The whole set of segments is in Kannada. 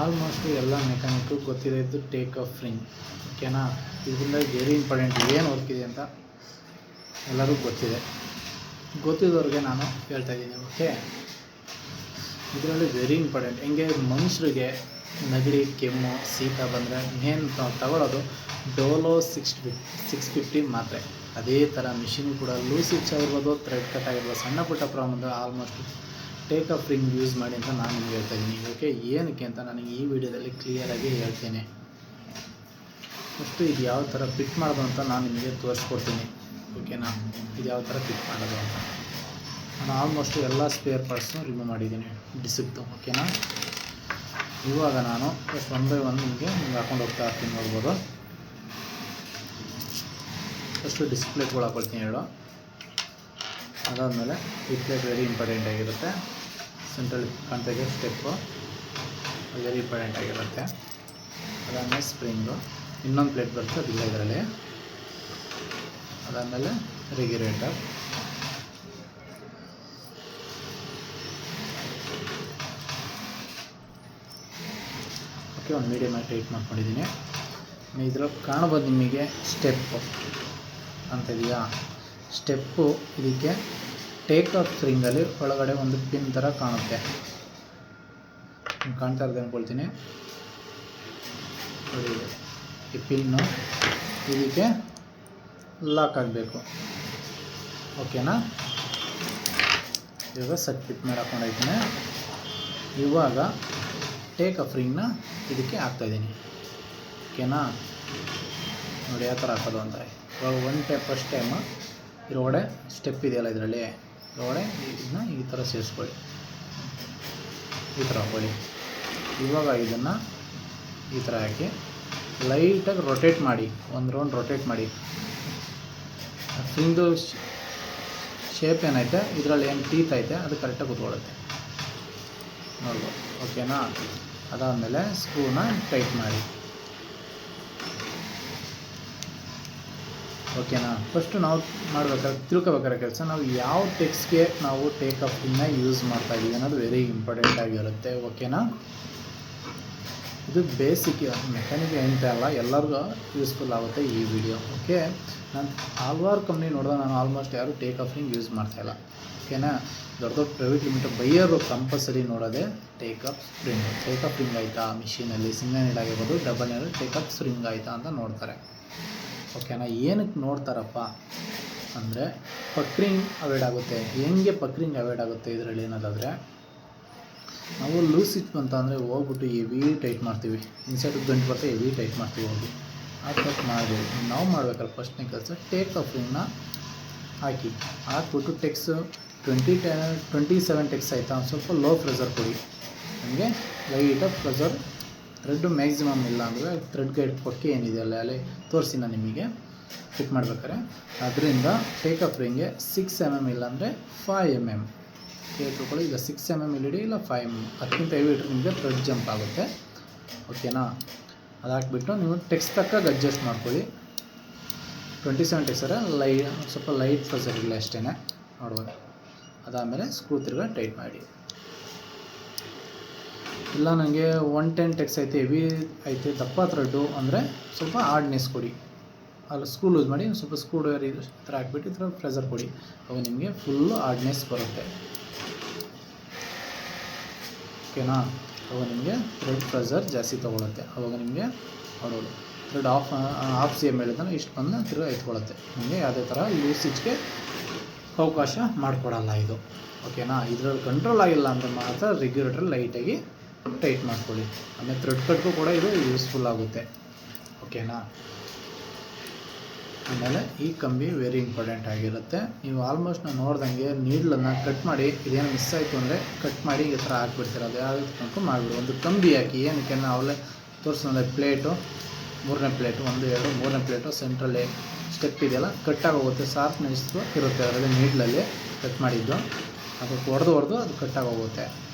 ಆಲ್ಮೋಸ್ಟ್ ಎಲ್ಲ ಮೆಕ್ಯಾನಿಕ್ಕು ಗೊತ್ತಿರೋದು ಟೇಕ್ ಆಫ್ ರಿಂಗ್. ಓಕೆನಾ, ಇದರಿಂದ ವೆರಿ ಇಂಪಾರ್ಟೆಂಟ್ ಏನು ವರ್ಕ್ ಇದೆ ಅಂತ ಎಲ್ಲರಿಗೂ ಗೊತ್ತಿದೆ. ಗೊತ್ತಿದ್ದವ್ರಿಗೆ ನಾನು ಹೇಳ್ತಾ ಇದ್ದೀನಿ. ಓಕೆ, ಇದರಲ್ಲಿ ವೆರಿ ಇಂಪಾರ್ಟೆಂಟ್. ಹೆಂಗೆ ಮನುಷ್ಯರಿಗೆ ನೆಗಡಿ, ಕೆಮ್ಮು, ಶೀತ ಬಂದರೆ ಮೇನ್ ತಗೊಳ್ಳೋದು ಡೋಲೋ 650 ಮಾತ್ರೆ. ಅದೇ ಥರ ಮಿಷಿನ್ ಕೂಡ ಲೂಸ್ ಇಚ್ ಆಗಿರ್ಬೋದು, ಥ್ರೆಡ್ ಕಟ್ ಆಗಿರ್ಬೋದು, ಸಣ್ಣ ಪುಟ್ಟ problem almost take off ring use ಮಾಡಿ ಅಂತ ನಾನು ನಿಮ್ಗೆ ಹೇಳ್ತಾ ಇದ್ದೀನಿ. ಓಕೆ, ಏನಕ್ಕೆ ಅಂತ ನನಗೆ ಈ ವಿಡಿಯೋದಲ್ಲಿ ಕ್ಲಿಯರಾಗಿ ಹೇಳ್ತೇನೆ. ಫಸ್ಟು ಇದು ಯಾವ ಥರ ಫಿಟ್ ಮಾಡೋದು ಅಂತ ನಾನು ನಿಮಗೆ ತೋರಿಸ್ಕೊಡ್ತೀನಿ. ಓಕೆನಾ, ಇದು ಯಾವ ಥರ ಫಿಟ್ ಮಾಡೋದು ಅಂತ. ನಾನು ಆಲ್ಮೋಸ್ಟ್ ಎಲ್ಲ ಸ್ಪೇರ್ ಪಾರ್ಟ್ಸ್ನು ರಿಮೂವ್ ಮಾಡಿದ್ದೀನಿ ಡಿಸ್ಕ್ದು. ಓಕೆನಾ, ಇವಾಗ ನಾನು ಫಸ್ಟ್ 1 by 1 ನಿಮಗೆ ಹಾಕೊಂಡು ಹೋಗ್ತಾ ಇರ್ತೀನಿ, ನೋಡ್ಬೋದು. ಫಸ್ಟು ಡಿಸ್ಪ್ಲೇಟ್ಗಳು ಹಾಕೊಳ್ತೀನಿ 2. ಅದಾದಮೇಲೆ ಈ ಪ್ಲೇಟ್ ವೆರಿ ಇಂಪಾರ್ಟೆಂಟ್ ಆಗಿರುತ್ತೆ. ಸೆಂಟ್ರಲ್ ಕಾಣ್ತಾಗೆ ಸ್ಟೆಪ್ಪು ವೆರಿ ಇಂಪಾರ್ಟೆಂಟ್ ಆಗಿರುತ್ತೆ. ಅದಾದಮೇಲೆ ಸ್ಪ್ರಿಂಗು, ಇನ್ನೊಂದು ಪ್ಲೇಟ್ ಬರುತ್ತೆ, ಅದಿಲ್ಲ ಇದರಲ್ಲಿ. ಅದಾದಮೇಲೆ ರೆಗ್ಯುಲೇಟರ್, ಓಕೆ, ಒಂದು ಮೀಡಿಯಮ್ ಆಗಿ ಟೈಟ್ ಮಾಡ್ಕೊಂಡಿದ್ದೀನಿ. ಇದ್ರಲ್ಲಿ ಕಾಣ್ಬೋದು ನಿಮಗೆ ಸ್ಟೆಪ್ಪು ಅಂತ ಇದೆಯಾ. ಸ್ಟೆಪ್ಪು ಇದಕ್ಕೆ ಟೇಕ್ ಆಫ್ ರಿಂಗಲ್ಲಿ ಒಳಗಡೆ ಒಂದು ಪಿನ್ ಥರ ಕಾಣುತ್ತೆ, ಕಾಣ್ತಾ ಇರೋದು ಅಂದ್ಕೊಳ್ತೀನಿ. ನೋಡಿ, ಈ ಪಿನ್ನು ಇದಕ್ಕೆ ಲಾಕ್ ಆಗಬೇಕು. ಓಕೆನಾ, ಇವಾಗ ಸೆಟ್ ಫಿಟ್ ಮಾಡಿ ಹಾಕೊಂಡೈತೀನಿ. ಇವಾಗ ಟೇಕ್ ಆಫ್ ರಿಂಗ್ನ ಇದಕ್ಕೆ ಹಾಕ್ತಾಯಿದ್ದೀನಿ. ಓಕೆನಾ, ನೋಡಿ ಯಾವ ಥರ ಹಾಕೋದು ಅಂತ. ಇವಾಗ ಫಸ್ಟ್ ಟೈಮು ಇದ್ರೊಳಗಡೆ ಸ್ಟೆಪ್ ಇದೆಯಲ್ಲ, ಇದರಲ್ಲಿ ಇದ್ರೊಳಗಡೆ ಇದನ್ನ ಈ ಥರ ಸೇರಿಸ್ಕೊಳ್ಳಿ, ಈ ಥರ ಹಾಕೊಳ್ಳಿ. ಇವಾಗ ಇದನ್ನು ಈ ಥರ ಹಾಕಿ ಲೈಟಾಗಿ ರೊಟೇಟ್ ಮಾಡಿ, ಒಂದು ರೌಂಡ್ ರೊಟೇಟ್ ಮಾಡಿ. ಸ್ಪ್ರಿಂಗ್ದು ಶೇಪ್ ಏನೈತೆ, ಇದರಲ್ಲಿ ಏನು ಟೀತ್ ಐತೆ ಅದು ಕರೆಕ್ಟಾಗಿ ಕೂತ್ಕೊಳ್ಳುತ್ತೆ, ನೋಡ್ಬೋದು. ಓಕೆನಾ, ಅದಾದಮೇಲೆ ಸ್ಕ್ರೂನ ಟೈಟ್ ಮಾಡಿ. ಓಕೆನಾ, ಫಸ್ಟು ನಾವು ಮಾಡ್ಬೇಕಾದ್ರೆ ತಿಳ್ಕೊಬೇಕಾದ್ರೆ ಕೆಲಸ, ನಾವು ಯಾವ ಟೆಕ್ಸ್ಟ್ಗೆ ನಾವು ಟೇಕ್ ಆಫ್ ರಿಂಗ್ನ ಯೂಸ್ ಮಾಡ್ತಾ ಇದ್ದೀವಿ ಅನ್ನೋದು ವೆರಿ ಇಂಪಾರ್ಟೆಂಟ್ ಆಗಿರುತ್ತೆ. ಓಕೆನಾ, ಇದು ಬೇಸಿಕ್ ಮೆಕ್ಯಾನಿಕ್ ಅಂತ ಅಲ್ಲ, ಎಲ್ಲರಿಗೂ ಯೂಸ್ಫುಲ್ ಆಗುತ್ತೆ ಈ ವಿಡಿಯೋ. ಓಕೆ, ನಾನು ಹಲವಾರು ಕಂಪ್ನಿ ನೋಡಿದಾಗ ನಾನು ಆಲ್ಮೋಸ್ಟ್ ಯಾರು ಟೇಕ್ ಆಫ್ ರಿಂಗ್ ಯೂಸ್ ಮಾಡ್ತಾಯಿಲ್ಲ. ಓಕೆನಾ, ದೊಡ್ಡ ದೊಡ್ಡ ಪ್ರೈವೇಟ್ ಲಿಮಿಟೆಡ್ ಬೈಯರು ಕಂಪಲ್ಸರಿ ನೋಡೋದೆ take off spring. Take off ring ಆಯಿತಾ ಮಿಷಿನಲ್ಲಿ, ಸಿಂಗಲ್ ನೀಡ್ ಆಗಿರ್ಬೋದು, double need take off spring ಆಯಿತಾ ಅಂತ ನೋಡ್ತಾರೆ. ಓಕೆನಾ, ಏನಕ್ಕೆ ನೋಡ್ತಾರಪ್ಪ ಅಂದರೆ ಪಕ್ರಿಂಗ್ ಅವಾಯ್ಡ್ ಆಗುತ್ತೆ. ಹೆಂಗೆ ಪಕ್ರಿಂಗ್ ಅವಾಯ್ಡ್ ಆಗುತ್ತೆ ಇದರಲ್ಲಿ ಅನ್ನೋದಾದರೆ, ನಾವು ಲೂಸ್ ಇಟ್ ಬಂತ ಅಂದರೆ ಹೋಗ್ಬಿಟ್ಟು ಹೆವಿ ಟೈಟ್ ಮಾಡ್ತೀವಿ, ಇನ್ಸೈಡ್ ಗಂಟು ಬರ್ತಾ ಹೆವಿ ಟೈಟ್ ಮಾಡ್ತೀವಿ. ಹೋಗಿ ಆ ಟೈಟ್ ಮಾಡಿ ನಾವು ಮಾಡಬೇಕಲ್ಲ ಫಸ್ಟ್ನೇ ಕೆಲಸ, ಟೇಕ್ ಆಫ್ ರಿಂಗ್ನ ಹಾಕ್ಬಿಟ್ಟು ಟೆಕ್ಸ್ 27 ಟೆಕ್ಸ್ ಆಯಿತಾ, ಒಂದು ಸ್ವಲ್ಪ ಲೋ ಪ್ರೆಷರ್ ಕೊಡಿ. ನಮಗೆ ಲೈಟಾಗಿ ಪ್ರೆಷರ್, ಥ್ರೆಡ್ಡು ಮ್ಯಾಕ್ಸಿಮಮ್ ಇಲ್ಲ ಅಂದರೆ ಥ್ರೆಡ್ ಗೈಡ್ ಪಕ್ಕೆ ಏನಿದೆಯಲ್ಲ ಅಲ್ಲಿ ತೋರಿಸಿ ನಾನು ನಿಮಗೆ ಫಿಟ್ ಮಾಡ್ಬೇಕಾರೆ. ಅದರಿಂದ ಟೇಕ್ ಆಫ್ ರಿಂಗ್ಗೆ 6 mm ಇಲ್ಲಾಂದರೆ 5 mm ಕೇಳ್ಕೊಳ್ಳಿ. ಈಗ 6 mm ಇಡಿ, ಇಲ್ಲ 5 mm, ಅದಕ್ಕಿಂತ ಹೆವಿ ಇಟ್ಟರೆ ನಿಮಗೆ ಥ್ರೆಡ್ ಜಂಪ್ ಆಗುತ್ತೆ. ಓಕೆನಾ, ಅದು ಹಾಕ್ಬಿಟ್ಟು ನೀವು ಟೆಕ್ಸ್ ತಕ್ಕಾಗಿ ಅಡ್ಜಸ್ಟ್ ಮಾಡ್ಕೊಳ್ಳಿ. 27 ಟೆಕ್ಸರ ಸ್ವಲ್ಪ ಲೈಟ್ ಪ್ರೆಷರ್ ಇಲ್ಲ ಅಷ್ಟೇ, ನೋಡ್ಬೋದು. ಅದಾದಮೇಲೆ ಸ್ಕ್ರೂ ತಿರ್ಗಾ ಟೈಟ್ ಮಾಡಿ. ಇಲ್ಲ ನನಗೆ 110 ಟೆಕ್ಸ್ ಐತೆ, ಹೆವಿ ಐತೆ, ದಪ್ಪ ಥ್ರೆಡ್ಡು ಅಂದರೆ ಸ್ವಲ್ಪ ಹಾರ್ಡ್ನೆಸ್ ಕೊಡಿ. ಅಲ್ಲಿ ಸ್ಕ್ರೂ ಲೂಸ್ ಮಾಡಿ ಸ್ವಲ್ಪ ಸ್ಕ್ರೂ ಡ್ರೈವರ್ ಈ ಥರ ಹಾಕ್ಬಿಟ್ಟು ಈ ಥರ ಪ್ರೆಷರ್ ಕೊಡಿ. ಅವಾಗ ನಿಮಗೆ ಫುಲ್ಲು ಹಾರ್ಡ್ನೆಸ್ ಬರುತ್ತೆ. ಓಕೆನಾ, ಅವಾಗ ನಿಮಗೆ ಥ್ರೆಡ್ ಪ್ರೆಷರ್ ಜಾಸ್ತಿ ತೊಗೊಳುತ್ತೆ. ಅವಾಗ ನಿಮಗೆ ನೋಡೋದು ಥ್ರೆಡ್ ಆಫ್ ಸಿ ಎಮ್ ಹೇಳಿದ್ರೆ ಇಷ್ಟು ಬಂದು ತಿರ್ಗಿ ಎತ್ಕೊಳ್ಳುತ್ತೆ. ನಿಮಗೆ ಯಾವುದೇ ಥರ ಯೂಸೇಜ್ಗೆ ಅವಕಾಶ ಮಾಡಿಕೊಡಲ್ಲ ಇದು. ಓಕೆನಾ, ಇದರಲ್ಲಿ ಕಂಟ್ರೋಲ್ ಆಗಿಲ್ಲ ಅಂದರೆ ಮಾತ್ರ ರೆಗ್ಯುಲೇಟರ್ ಲೈಟಾಗಿ ಟೈಟ್ ಮಾಡ್ಕೊಳ್ಳಿ. ಆಮೇಲೆ ಥ್ರೆಡ್ ಕಟ್ಗೂ ಕೂಡ ಇದು ಯೂಸ್ಫುಲ್ ಆಗುತ್ತೆ. ಓಕೆನಾ, ಆಮೇಲೆ ಈ ಕಂಬಿ ವೆರಿ ಇಂಪಾರ್ಟೆಂಟ್ ಆಗಿರುತ್ತೆ. ನೀವು ಆಲ್ಮೋಸ್ಟ್ ನಾನು ನೋಡ್ದಂಗೆ ನೀಡ್ಲನ್ನು ಕಟ್ ಮಾಡಿ, ಇದೇನು ಮಿಸ್ ಆಯಿತು ಅಂದರೆ ಕಟ್ ಮಾಡಿ ಈ ಥರ ಹಾಕ್ಬಿಡ್ತೀರ. ಅದು ಯಾವ ತನಕ ಮಾಡಿಬಿಡಿ. ಒಂದು ಕಂಬಿ ಹಾಕಿ, ಏನಕ್ಕೆ ಅವಲೇ ತೋರಿಸೋದ್ರೆ ಪ್ಲೇಟು, 3ನೇ ಪ್ಲೇಟು, 1 2 3ನೇ ಪ್ಲೇಟು ಸೆಂಟ್ರಲ್ಲಿ ಸ್ಟೆಪ್ ಇದೆಯಲ್ಲ ಕಟ್ಟಾಗಿ ಹೋಗುತ್ತೆ. ಶಾರ್ಪ್ನೆಸ್ ಇರುತ್ತೆ ಅದರಲ್ಲಿ, ನೀಡ್ಲಲ್ಲಿ ಕಟ್ ಮಾಡಿದ್ದು ಅದಕ್ಕೆ ಹೊಡೆದು ಅದು ಕಟ್ಟಾಗಿ ಹೋಗುತ್ತೆ.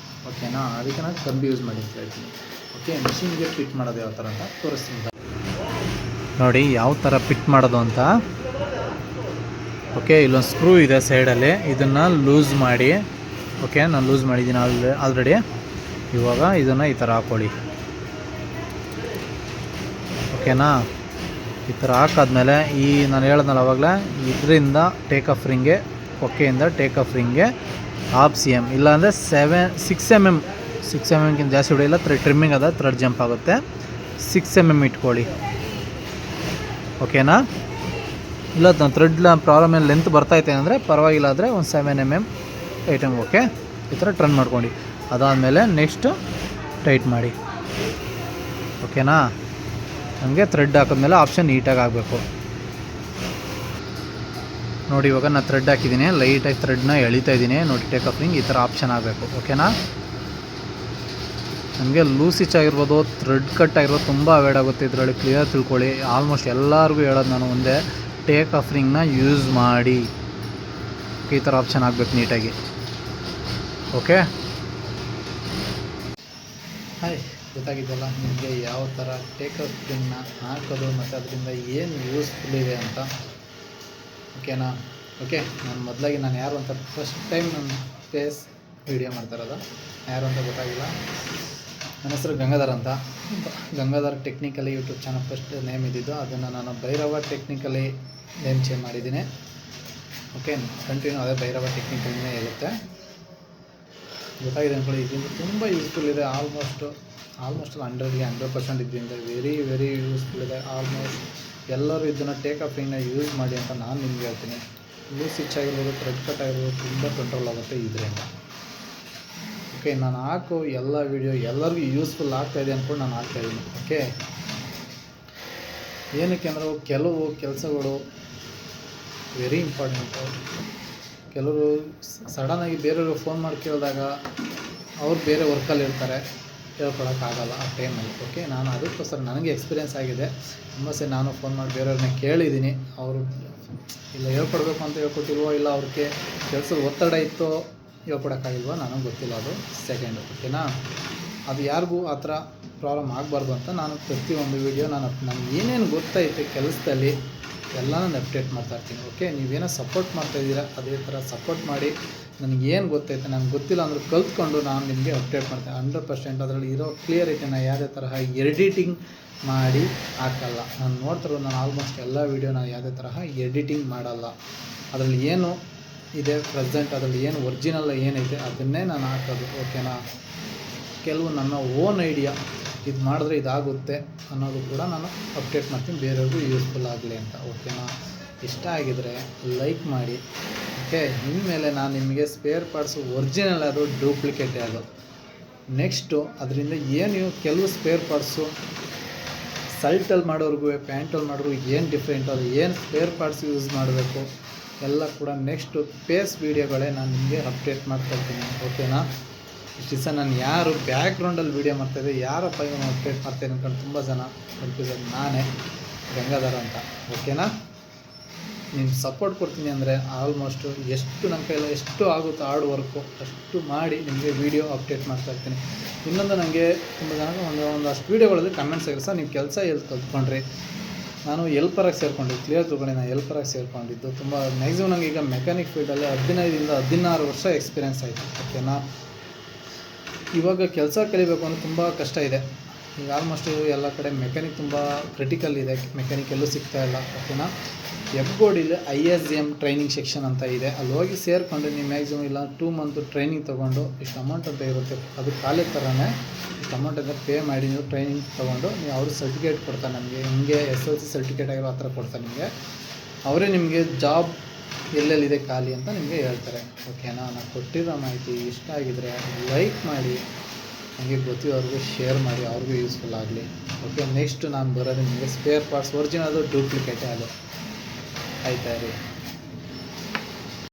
ಓಕೆನಾ, ಅದಕ್ಕೆ ನಾನು ಕಂಬಿ ಯೂಸ್ ಮಾಡಿ ಅಂತ ಹೇಳ್ತೀನಿ. ಓಕೆ, ಮಿಷಿನ್ಗೆ ಫಿಟ್ ಮಾಡೋದು ಯಾವ ಥರ ಅಂತ ತೋರಿಸ್ತೀನಿ ನೋಡಿ, ಯಾವ ಥರ ಫಿಟ್ ಮಾಡೋದು ಅಂತ. ಓಕೆ, ಇಲ್ಲೊಂದು ಸ್ಕ್ರೂ ಇದೆ ಸೈಡಲ್ಲಿ, ಇದನ್ನು ಲೂಸ್ ಮಾಡಿ. ಓಕೆ, ನಾನು ಲೂಸ್ ಮಾಡಿದ್ದೀನಿ ಆಲ್ರೆಡಿ. ಇವಾಗ ಇದನ್ನು ಈ ಥರ ಹಾಕ್ಕೊಳ್ಳಿ. ಓಕೆನಾ. ಈ ಥರ ಹಾಕಾದ್ಮೇಲೆ ಈ ನಾನು ಹೇಳಿದ್ನಲ್ಲ ಆವಾಗಲೇ, ಇದರಿಂದ ಟೇಕ್ ಆಫ್ ರಿಂಗ್ಗೆ, ಕೊಕ್ಕೆಯಿಂದ ಟೇಕ್ ಆಫ್ ರಿಂಗ್ಗೆ 1/2 cm ಇಲ್ಲಾಂದರೆ 6 mm, 6 mm ಜಾಸ್ತಿ ಹೊಡೆಯಿಲ್ಲ. ಟ್ರಿಮ್ಮಿಂಗ್ ಅದ, ಥ್ರೆಡ್ ಜಂಪ್ ಆಗುತ್ತೆ. 6 mm ಇಟ್ಕೊಳ್ಳಿ, ಓಕೆನಾ. ಇಲ್ಲ ನಾನು ಥ್ರೆಡ್ ಪ್ರಾಬ್ಲಮ್ ಏನು ಲೆಂತ್ ಬರ್ತೈತೆ ಅಂದರೆ ಪರವಾಗಿಲ್ಲ, ಆದರೆ ಒಂದು 7 mm 8 mm ಓಕೆ. ಈ ಥರ ಟರ್ನ್ ಮಾಡ್ಕೊಂಡು ಅದಾದಮೇಲೆ ನೆಕ್ಸ್ಟು ಟೈಟ್ ಮಾಡಿ, ಓಕೆನಾ. ನಮಗೆ ಥ್ರೆಡ್ ಹಾಕಿದ್ಮೇಲೆ ಆಪ್ಷನ್ ನೀಟಾಗಿ ಆಗಬೇಕು ನೋಡಿ. ಇವಾಗ ನಾನು ಥ್ರೆಡ್ ಹಾಕಿದ್ದೀನಿ, ಲೈಟಾಗಿ ಥ್ರೆಡ್ನ ಎಳಿತಾ ಇದ್ದೀನಿ ನೋಡಿ. ಟೇಕ್ ಆಫ್ ರಿಂಗ್ ಈ ಥರ ಆಪ್ಷನ್ ಆಗಬೇಕು, ಓಕೆನಾ. ನಮಗೆ ಲೂಸ್ ಸ್ಟಿಚ್ ಆಗಿರ್ಬೋದು, ಥ್ರೆಡ್ ಕಟ್ ಆಗಿರ್ಬೋದು, ತುಂಬ ಅವಾಯ್ಡ್ ಆಗುತ್ತೆ ಇದರಲ್ಲಿ. ಕ್ಲಿಯರ್ ತಿಳ್ಕೊಳ್ಳಿ. ಆಲ್ಮೋಸ್ಟ್ ಎಲ್ಲರಿಗೂ ಹೇಳೋದು ನಾನು ಒಂದೇ, ಟೇಕ್ ಆಫ್ ರಿಂಗ್ನ ಯೂಸ್ ಮಾಡಿ. ಈ ಥರ ಆಪ್ಷನ್ ಆಗಬೇಕು ನೀಟಾಗಿ, ಓಕೆ. ಹಾಯ್, ಗೊತ್ತಾಗಿದ್ದಲ್ಲ ನಿಮಗೆ ಯಾವ ಥರ ಟೇಕ್ ಆಫ್ ರಿಂಗ್ನ ಹಾಕೋದು ಮತ್ತು ಅದರಿಂದ ಏನು ಯೂಸ್ಫುಲ್ ಇದೆ ಅಂತ, ಓಕೆನಾ. ಓಕೆ, ನಾನು ಯಾರು ಅಂತ ಫಸ್ಟ್ ಟೈಮ್ ನನ್ನ ಫೇಸ್ ವೀಡಿಯೋ ಮಾಡ್ತಾ ಇರೋದು, ಯಾರು ಅಂತ ಗೊತ್ತಾಗಿಲ್ಲ. ನನ್ನ ಹೆಸರು ಗಂಗಾಧರ್ ಅಂತ. Gangadhar technically YouTube channel first name ಇದ್ದಿದ್ದು, ಅದನ್ನು ನಾನು ಭೈರವ ಟೆಕ್ನಿಕಲಿ ನೇಮ್ ಚೇಂಜ್ ಮಾಡಿದ್ದೀನಿ, ಓಕೆ. ಕಂಟಿನ್ಯೂ ಅದೇ ಭೈರವ ಟೆಕ್ನಿಕಲಿನೇ ಇರುತ್ತೆ. ಗೊತ್ತಾಗಿದೆ ಅಂದ್ಕೊಳ್ಳಿ. ಇದರಿಂದ ತುಂಬ ಯೂಸ್ಫುಲ್ ಇದೆ. ಆಲ್ಮೋಸ್ಟ್ 100% ಇದರಿಂದ ವೆರಿ ಯೂಸ್ಫುಲ್ ಇದೆ. ಆಲ್ಮೋಸ್ಟ್ ಎಲ್ಲರೂ ಇದನ್ನು ಟೇಕ್ ಆಫ್ ರಿಂಗ್ನ ಯೂಸ್ ಮಾಡಿ ಅಂತ ನಾನು ನಿಮ್ಗೆ ಹೇಳ್ತೀನಿ. ಲೂಸ್ ಸ್ಟಿಚ್ ಆಗಿರ್ಬೋದು, ಥ್ರೆಡ್ ಕಟ್ ಆಗಿರ್ಬೋದು, ತುಂಬ ಕಂಟ್ರೋಲ್ ಆಗುತ್ತೆ ಇದರಿಂದ, ಓಕೆ. ನಾನು ಹಾಕೋ ಎಲ್ಲ ವೀಡಿಯೋ ಎಲ್ಲರಿಗೂ ಯೂಸ್ಫುಲ್ ಆಗ್ತಾಯಿದೆ ಅಂದ್ಕೊಂಡು ನಾನು ಹಾಕ್ತಾಯಿದ್ದೀನಿ, ಓಕೆ. ಏನಕ್ಕೆ ಅಂದರೆ ಕೆಲವು ಕೆಲಸಗಳು ವೆರಿ ಇಂಪಾರ್ಟೆಂಟು. ಕೆಲವರು ಸಡನ್ನಾಗಿ ಬೇರೆಯವ್ರಿಗೆ ಫೋನ್ ಮಾಡಿ ಕೇಳಿದಾಗ ಅವ್ರು ಬೇರೆ ವರ್ಕಲ್ಲಿ ಇರ್ತಾರೆ, ಹೇಳ್ಕೊಳಕ್ಕಾಗಲ್ಲ ಆ ಟೈಮಲ್ಲಿ, ಓಕೆ. ನಾನು ಅದಕ್ಕೋಸ್ಕರ ನನಗೆ ಎಕ್ಸ್ಪೀರಿಯೆನ್ಸ್ ಆಗಿದೆ ತುಂಬ ಸರಿ. ನಾನು ಫೋನ್ ಮಾಡಿ ಬೇರೆಯವ್ರನ್ನ ಕೇಳಿದ್ದೀನಿ, ಅವರು ಇಲ್ಲ ಹೇಳ್ಕೊಡ್ಬೇಕು ಅಂತ ಹೇಳ್ಕೊಟ್ಟಿಲ್ವೋ, ಇಲ್ಲ ಅವ್ರಿಗೆ ಕೆಲಸದ ಒತ್ತಡ ಇತ್ತೋ ಹೇಳ್ಕೊಡೋಕ್ಕಾಗಿಲ್ವೋ ನನಗೆ ಗೊತ್ತಿಲ್ಲ, ಅದು ಸೆಕೆಂಡು, ಓಕೆನಾ. ಅದು ಯಾರಿಗೂ ಆ ಥರ ಪ್ರಾಬ್ಲಮ್ ಆಗಬಾರ್ದು ಅಂತ ನಾನು ಪ್ರತಿಯೊಂದು ವೀಡಿಯೋ ನನಗೆ ಏನೇನು ಗೊತ್ತೈತೆ ಕೆಲಸದಲ್ಲಿ ಎಲ್ಲನೂ ಅಪ್ಡೇಟ್ ಮಾಡ್ತಾಯಿರ್ತೀನಿ, ಓಕೆ. ನೀವೇನೋ ಸಪೋರ್ಟ್ ಮಾಡ್ತಾಯಿದ್ದೀರಾ, ಅದೇ ಥರ ಸಪೋರ್ಟ್ ಮಾಡಿ. ನನಗೇನು ಗೊತ್ತೈತೆ, ನನಗೆ ಗೊತ್ತಿಲ್ಲ ಅಂದರೂ ಕಲ್ತ್ಕೊಂಡು ನಾನು ನಿಮಗೆ ಅಪ್ಡೇಟ್ ಮಾಡ್ತೇನೆ 100%. ಅದರಲ್ಲಿ ಇರೋ ಕ್ಲಿಯರಿಟಿನ ಯಾವುದೇ ತರಹ ಎಡಿಟಿಂಗ್ ಮಾಡಿ ಹಾಕಲ್ಲ. ನಾನು ನೋಡ್ತಿರೋದು, ನಾನು ಆಲ್ಮೋಸ್ಟ್ ಎಲ್ಲ ವೀಡಿಯೋ ನಾನು ಯಾವುದೇ ತರಹ ಎಡಿಟಿಂಗ್ ಮಾಡಲ್ಲ. ಅದರಲ್ಲಿ ಏನು ಇದೆ ಪ್ರೆಸೆಂಟ್, ಅದರಲ್ಲಿ ಏನು ಒರಿಜಿನಲ್ ಏನೈತೆ ಅದನ್ನೇ ನಾನು ಹಾಕೋದು, ಓಕೆನಾ. ಕೆಲವು ನನ್ನ ಓನ್ ಐಡಿಯಾ, ಇದು ಮಾಡಿದ್ರೆ ಇದಾಗುತ್ತೆ ಅನ್ನೋದು ಕೂಡ ನಾನು ಅಪ್ಡೇಟ್ ಮಾಡ್ತೀನಿ, ಬೇರೆಯವ್ರಿಗೂ ಯೂಸ್ಫುಲ್ ಆಗಲಿ ಅಂತ, ಓಕೆನಾ. ಇಷ್ಟ ಆಗಿದರೆ ಲೈಕ್ ಮಾಡಿ, ಓಕೆ. ಇನ್ಮೇಲೆ ನಾನು ನಿಮಗೆ ಸ್ಪೇರ್ ಪಾರ್ಟ್ಸು ಒರಿಜಿನಲ್ ಅದು ಡೂಪ್ಲಿಕೇಟೇ ಅದು. ನೆಕ್ಸ್ಟು ಅದರಿಂದ ಏನು ಕೆಲವು ಸ್ಪೇರ್ ಪಾರ್ಟ್ಸು ಶರ್ಟಲ್ಲಿ ಮಾಡೋರ್ಗೂ ಪ್ಯಾಂಟಲ್ಲಿ ಮಾಡೋರ್ಗೂ ಏನು ಡಿಫ್ರೆಂಟ್, ಅದು ಏನು ಸ್ಪೇರ್ ಪಾರ್ಟ್ಸ್ ಯೂಸ್ ಮಾಡಬೇಕು ಎಲ್ಲ ಕೂಡ ನೆಕ್ಸ್ಟು ಪೇಸ್ ವೀಡಿಯೋಗಳೇ ನಾನು ನಿಮಗೆ ಅಪ್ಡೇಟ್ ಮಾಡ್ತಾಯಿರ್ತೀನಿ, ಓಕೆನಾ. ಇಷ್ಟು ದಿವಸ ನಾನು ಯಾರು ಬ್ಯಾಕ್ಗ್ರೌಂಡಲ್ಲಿ ವೀಡಿಯೋ ಮಾಡ್ತಾಯಿದ್ದೆ, ಯಾರಪ್ಪ ಇವನು ಅಪ್ಡೇಟ್ ಮಾಡ್ತೇನೆ ಅಂದ್ಕೊಂಡು ತುಂಬ ಜನ ಕಲ್ಪಿಸೋದು ನಾನೇ, ಗಂಗಾಧರ ಅಂತ, ಓಕೆನಾ. ನೀನು ಸಪೋರ್ಟ್ ಕೊಡ್ತೀನಿ ಅಂದರೆ ಆಲ್ಮೋಸ್ಟು ಎಷ್ಟು ನನ್ನ ಕೈಯಲ್ಲಿ ಎಷ್ಟು ಆಗುತ್ತೋ ಹಾರ್ಡ್ ವರ್ಕು ಅಷ್ಟು ಮಾಡಿ ನಿಮಗೆ ವೀಡಿಯೋ ಅಪ್ಡೇಟ್ ಮಾಡ್ತಾಯಿರ್ತೀನಿ. ಇನ್ನೊಂದು ನನಗೆ ತುಂಬ ಜನ ಒಂದಷ್ಟು ವೀಡಿಯೋಗಳಲ್ಲಿ ಕಮೆಂಟ್ಸ್ ಆಗಿದೆ, ಸರ್ ನೀವು ಕೆಲಸ ಎಲ್ಲಿ ಕಲ್ತ್ಕೊಂಡ್ರಿ. ನಾನು ಎಲ್ಪರಾಗಿ ಸೇರಿಕೊಂಡಿದ್ದು, ಕ್ಲಿಯರ್ ತಿಳ್ಕೊಂಡು ನಾನು ಎಲ್ಪರಾಗಿ ಸೇರಿಕೊಂಡಿದ್ದು. ತುಂಬ ಮ್ಯಾಕ್ಸಿಮಮ್ ನನಗೆ ಈಗ ಮೆಕ್ಯಾನಿಕ್ ಫೀಲ್ಡಲ್ಲಿ 15ರಿಂದ 16 ವರ್ಷ ಎಕ್ಸ್ಪೀರಿಯೆನ್ಸ್ ಆಯಿತು, ಓಕೆನಾ. ಇವಾಗ ಕೆಲಸ ಕಲಿಬೇಕು ಅಂದರೆ ತುಂಬ ಕಷ್ಟ ಇದೆ. ಈಗ ಆಲ್ಮೋಸ್ಟು ಎಲ್ಲ ಕಡೆ ಮೆಕ್ಯಾನಿಕ್ ತುಂಬ ಕ್ರಿಟಿಕಲ್ ಇದೆ, ಮೆಕ್ಯಾನಿಕ್ ಎಲ್ಲೂ ಸಿಗ್ತಾಯಿಲ್ಲ, ಓಕೆನಾ. ಎಫ್ಗೋಡಿಲಿ ISM ಟ್ರೈನಿಂಗ್ ಸೆಕ್ಷನ್ ಅಂತ ಇದೆ, ಅಲ್ಲಿ ಹೋಗಿ ಸೇರಿಕೊಂಡು ನೀವು ಮ್ಯಾಕ್ಸಿಮಮ್ ಇಲ್ಲ 2 ಮಂತ್ ಟ್ರೈನಿಂಗ್ ತೊಗೊಂಡು ಇಷ್ಟು ಅಮೌಂಟ್ ಅಂತ ಇರುತ್ತೆ, ಅದು ಕಾಲೇಜ್ ಥರನೇ ಇಷ್ಟು ಅಮೌಂಟ್ ಅಂತ ಪೇ ಮಾಡಿ ನೀವು ಟ್ರೈನಿಂಗ್ ತೊಗೊಂಡು ನೀವು ಅವರು ಸರ್ಟಿಫಿಕೇಟ್ ಕೊಡ್ತಾರೆ ನಮಗೆ, ಹಿಂಗೆ SLC ಸರ್ಟಿಫಿಕೇಟ್ ಆಗಿರೋ ಆ ಥರ ಕೊಡ್ತಾರೆ ನಿಮಗೆ. ಅವರೇ ನಿಮಗೆ ಜಾಬ್ ಎಲ್ಲೆಲ್ಲಿದೆ ಖಾಲಿ ಅಂತ ನಿಮಗೆ ಹೇಳ್ತಾರೆ, ಓಕೆನಾ. ನಾನು ಕೊಟ್ಟಿರೋ ಮಾಹಿತಿ ಇಷ್ಟ ಆಗಿದರೆ ಲೈಕ್ ಮಾಡಿ, ನನಗೆ ಗೊತ್ತಿರೋರ್ಗೂ ಶೇರ್ ಮಾಡಿ, ಅವ್ರಿಗೂ ಯೂಸ್ಫುಲ್ ಆಗಲಿ, ಓಕೆ. ನೆಕ್ಸ್ಟ್ ನಾನು ಬರೋದು ನಿಮಗೆ ಸ್ಪೇರ್ ಪಾರ್ಟ್ಸ್ ಒರಿಜಿನಲ್ ಡೂಪ್ಲಿಕೇಟೇ ಅದು ಆಯ್ತಾ ರೀ.